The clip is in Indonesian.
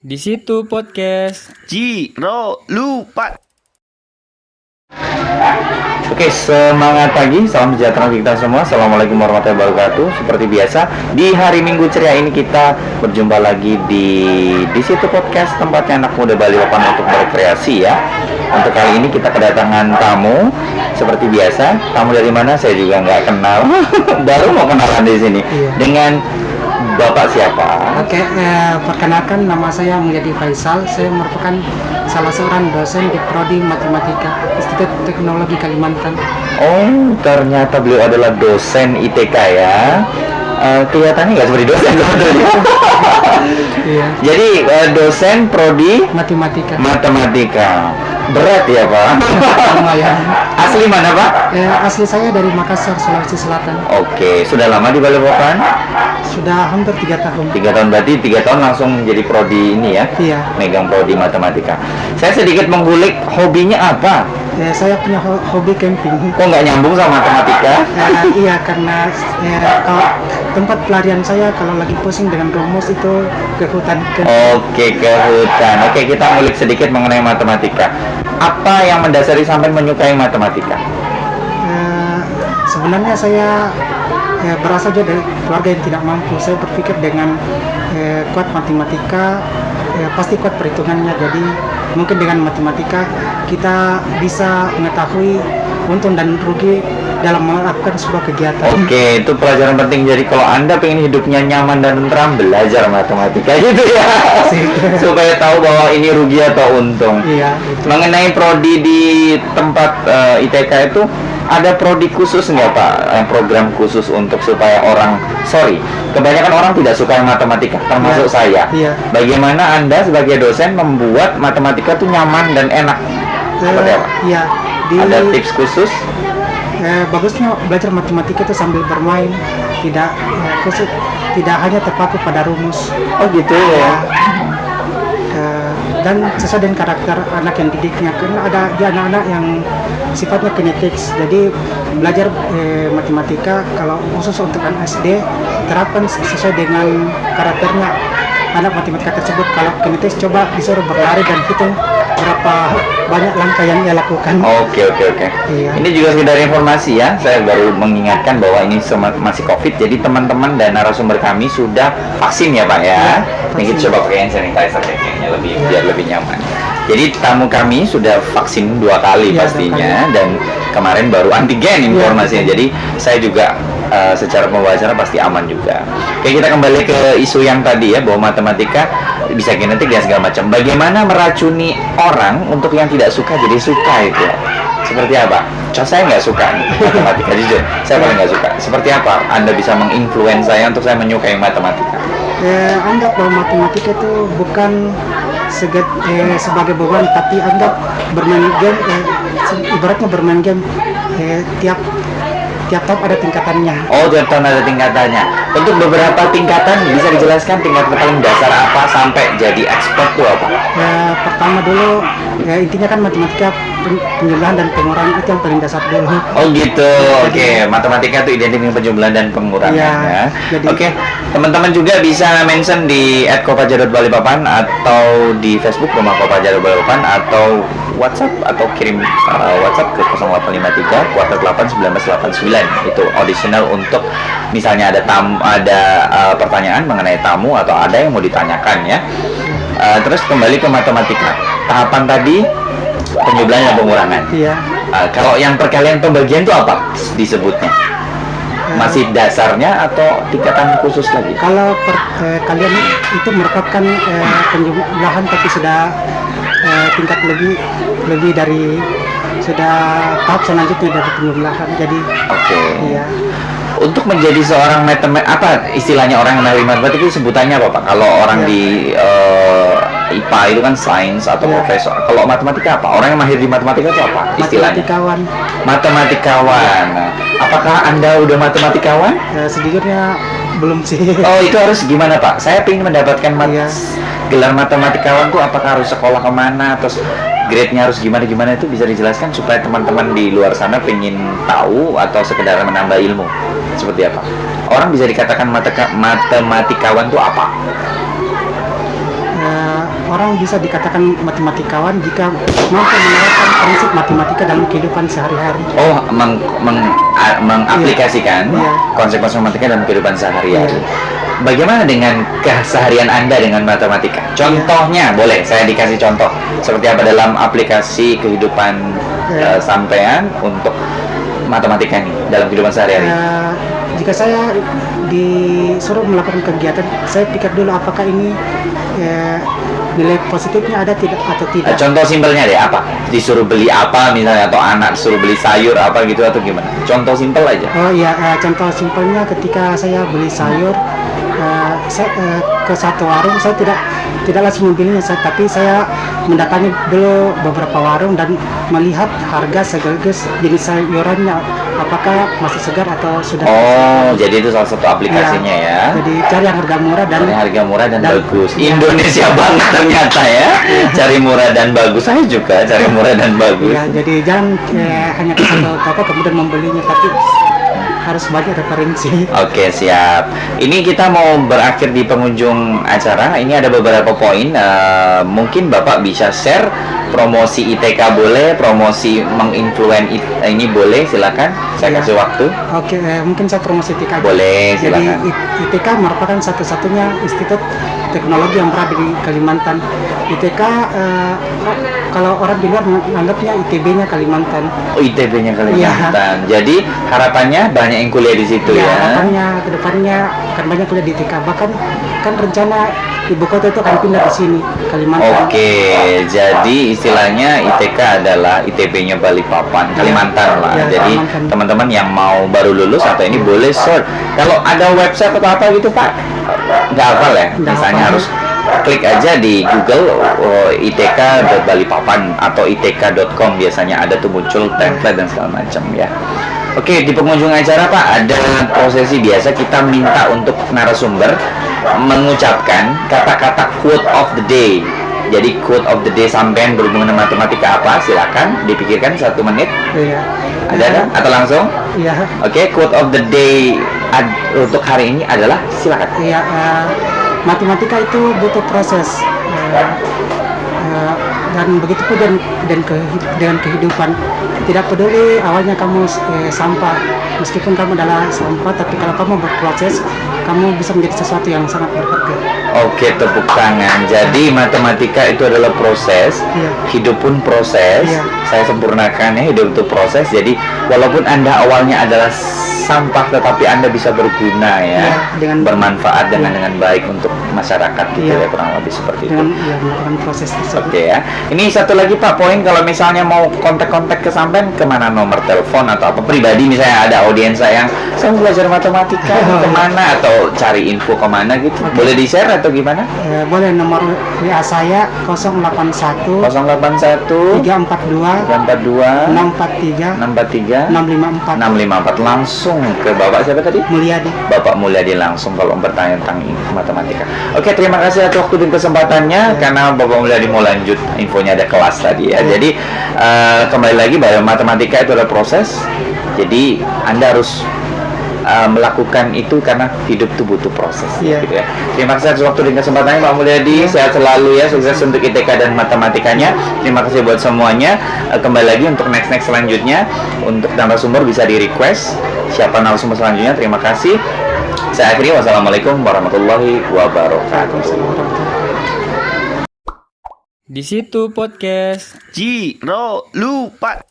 Di situ podcast. Ciro lupa. Oke, semangat pagi, salam sejahtera kita semua. Assalamualaikum warahmatullahi wabarakatuh. Seperti biasa, di hari Minggu ceria ini kita berjumpa lagi di situ podcast, tempatnya anak muda Balikpapan untuk berkreasi ya. Untuk kali ini kita kedatangan tamu. Seperti biasa, tamu dari mana saya juga nggak kenal. Baru mau kenalan di sini. Dengan Bapak siapa? Oke, perkenalkan nama saya Mulyadi Faisal. Saya merupakan salah seorang dosen di Prodi Matematika Institut Teknologi Kalimantan. Oh, ternyata beliau adalah dosen ITK ya. Kelihatannya nggak seperti dosen sebetulnya. Iya. Jadi dosen Prodi Matematika. Berat ya Pak? Lumayan. Asli mana Pak? Asli saya dari Makassar, Sulawesi Selatan. Oke, sudah lama di Balikpapan? Sudah hampir 3 tahun. 3 tahun, berarti 3 tahun langsung jadi Prodi ini ya? Iya. Megang Prodi Matematika. Saya sedikit menggulik, hobinya apa? Saya punya hobi camping. Kok nggak nyambung sama matematika? Iya, karena kalau tempat pelarian saya kalau lagi pusing dengan rumus itu ke hutan. Oke, ke hutan. Oke, kita ngulik sedikit mengenai matematika. Apa yang mendasari sampai menyukai matematika? Sebenarnya saya berasal dari keluarga yang tidak mampu. Saya berpikir dengan kuat matematika, pasti kuat perhitungannya. Jadi mungkin dengan matematika kita bisa mengetahui untung dan rugi dalam melakukan sebuah kegiatan. Oke, itu pelajaran penting. Jadi kalau Anda pengen hidupnya nyaman dan tentram, belajar matematika gitu ya. Supaya tahu bahwa ini rugi atau untung. Iya, itu. Mengenai prodi di tempat ITK itu, ada prodi khusus nggak Pak? Yang program khusus untuk supaya kebanyakan orang tidak suka yang matematika, termasuk saya. Iya. Bagaimana Anda sebagai dosen membuat matematika itu nyaman dan enak? Seperti apa? Iya. Ada tips khusus? Bagusnya belajar matematika itu sambil bermain, tidak khusus, tidak hanya terpaku pada rumus. Oh gitu ya. Dan sesuai dengan karakter anak yang didiknya, karena ada anak-anak yang sifatnya kinetics. Jadi belajar matematika kalau khusus untuk anak SD terapkan sesuai dengan karakternya anak matematika tersebut. Kalau kinetics coba disuruh berlari dan hitung berapa banyak langkah yang ia lakukan. Oke. Iya. Ini juga sekedar informasi ya. Saya baru mengingatkan bahwa ini masih COVID, jadi teman-teman dan narasumber kami sudah vaksin ya Pak ya. Ini kita coba pakai hand sanitizer kayaknya biar lebih nyaman. Jadi tamu kami sudah vaksin 2 kali pastinya, dan kemarin baru antigen informasinya. Jadi saya juga secara pembahasan pasti aman juga. Oke, kita kembali ke isu yang tadi ya, bahwa matematika bisa genetik dan segala macam. Bagaimana meracuni orang untuk yang tidak suka jadi suka itu? Seperti apa? Saya nggak suka nih, matematika, jujur. Saya paling nggak suka. Seperti apa Anda bisa menginfluence saya untuk saya menyukai matematika? Anggap bahwa matematika itu bukan sebagai beban, tapi anggap bermain game, ibaratnya bermain game, tiap tahap ada tingkatannya. Oh, tiap tahun ada tingkatannya. Untuk beberapa tingkatan bisa dijelaskan tingkatan paling dasar apa sampai jadi expert itu apa? Pertama dulu, intinya kan matematika penjumlahan dan pengurangan itu yang paling dasar dulu. Oh gitu. Oke, matematika itu identik dengan penjumlahan dan pengurangan ya. Oke, teman-teman juga bisa mention di @kopaja.balikpapan atau di Facebook Rumah Kopaja Balikpapan, atau WhatsApp, atau kirim WhatsApp ke 0853 48 1989. Itu auditional untuk misalnya ada pertanyaan mengenai tamu atau ada yang mau ditanyakan ya. Terus kembali ke matematika. Tahapan tadi penjumlahan dan pengurangan. Iya. Kalau yang perkalian pembagian itu apa disebutnya? Masih dasarnya atau tingkatan khusus lagi? Kalau kalian itu merupakan penjumlahan, tapi sudah tingkat lebih dari sudah tahap selanjutnya dari penjumlahan. Jadi iya. Untuk menjadi seorang apa istilahnya orang yang ahli matematika itu sebutannya apa Pak? Kalau orang di IPA itu kan sains atau profesor. Kalau matematika apa? Orang yang mahir di matematika itu apa istilahnya? Matematikawan. Apakah Anda udah matematikawan? Sejujurnya belum sih. Oh, itu harus gimana Pak? Saya ingin mendapatkan gelar matematikawan tuh apakah harus sekolah kemana, terus grade-nya harus gimana itu bisa dijelaskan supaya teman-teman di luar sana pengen tahu atau sekedar menambah ilmu. Seperti apa? Orang bisa dikatakan matematikawan tuh apa? memang bisa dikatakan matematikawan jika mampu menerapkan prinsip matematika dalam kehidupan sehari-hari. Oh, mengaplikasikan Iya. konsep-konsep matematika dalam kehidupan sehari-hari. Iya. Bagaimana dengan keseharian Anda dengan matematika? Contohnya, boleh saya dikasih contoh seperti apa dalam aplikasi kehidupan Iya. sampean untuk matematika nih dalam kehidupan sehari-hari? Jika saya disuruh melakukan kegiatan, saya pikir dulu apakah ini nilai positifnya ada tidak atau tidak. Contoh simpelnya deh, apa? Disuruh beli apa misalnya, atau anak disuruh beli sayur apa gitu, atau gimana? Contoh simpel aja. Oh iya, contoh simpelnya ketika saya beli sayur, saya ke satu warung, saya tidak langsung membelinya, tapi saya mendatangi dulu beberapa warung dan melihat harga sekaligus jenis sayurannya, apakah masih segar atau sudah. Oh, jadi itu salah satu aplikasinya ya. Jadi cari yang harga murah dan Cari harga murah dan dan- bagus. iya. Indonesia banget ternyata ya. Cari murah dan bagus. Saya juga cari murah dan bagus. ya, jadi jangan hanya ke satu toko kemudian membelinya, tapi harus banyak referensi. Oke, siap. Ini kita mau berakhir di penghujung acara. Ini ada beberapa poin. Mungkin Bapak bisa share promosi ITK boleh, promosi ini boleh, silakan. Saya Iya. kasih waktu. Oke, mungkin saya promosi ITK aja. Boleh, Jadi silakan. ITK merupakan satu-satunya institut teknologi yang berada di Kalimantan. ITK kalau orang di luar menganggapnya ITB-nya Kalimantan. Oh, ITB-nya Iya. Kalimantan. Jadi harapannya banyak yang kuliah di situ ya. Harapannya kedepannya akan banyak kuliah di ITK. Bahkan kan rencana ibu kota itu akan pindah ke sini, Kalimantan. Oke, jadi istilahnya ITK adalah ITB-nya Balikpapan, Kalimantan lah. Ya, Jadi Kalimantan. teman-teman yang mau baru lulus atau ini boleh search. Kalau ada website atau apa gitu Pak, nggak hafal ya. Nggak Misalnya hafal. harus klik aja di Google itk.balikpapan atau itk.com, biasanya ada tuh muncul template dan segala macam ya. Oke, di penghujung acara Pak ada prosesi biasa kita minta untuk narasumber mengucapkan kata-kata quote of the day. Jadi quote of the day sampean berhubungan dengan matematika apa? Silakan dipikirkan 1 menit. Iya. Ada atau langsung? Iya. Oke, quote of the day untuk hari ini adalah silakan. Iya, matematika itu butuh proses, dan begitu pun dengan kehidupan. Tidak peduli awalnya kamu sampah, meskipun kamu adalah sampah, tapi kalau kamu berproses, kamu bisa menjadi sesuatu yang sangat berharga. Oke, tepuk tangan. Jadi matematika itu adalah proses, Iya. hidup pun proses. Iya. Saya sempurnakan ya, hidup itu proses. Jadi walaupun Anda awalnya adalah sampah, tetapi Anda bisa berguna ya, Iya, dengan- bermanfaat dengan baik untuk masyarakat gitu Iya. ya, kurang lebih seperti itu. Dengan melakukan proses tersebut. Oke ya. Ini satu lagi Pak poin, kalau misalnya mau kontak-kontak ke sampean, kemana nomor telepon atau apa pribadi, misalnya ada audiens saya mau belajar matematika kemana atau cari info kemana gitu, boleh di share atau gimana? Boleh nomor WA saya 081 081 342 342 643 643 654 654. Langsung ke Bapak siapa tadi? Mulyadi. Bapak Mulyadi langsung kalau bertanya tentang matematika. Oke, terima kasih atas waktu dan kesempatannya, karena Bapak Mulyadi mau lanjut infonya, ada kelas tadi ya. Jadi kembali lagi bahwa matematika itu adalah proses. Jadi Anda harus melakukan itu karena hidup itu butuh proses. Iya. Gitu ya. Terima kasih atas waktu dan kesempatannya Pak Mulyadi. Sehat selalu ya, sukses untuk ITK dan matematikanya. Terima kasih buat semuanya. Kembali lagi untuk next selanjutnya, untuk narasumber bisa di request siapa narasumber selanjutnya. Terima kasih. Saya akhiri, wassalamualaikum warahmatullahi wabarakatuh. Di situ podcast. Jiro lupa.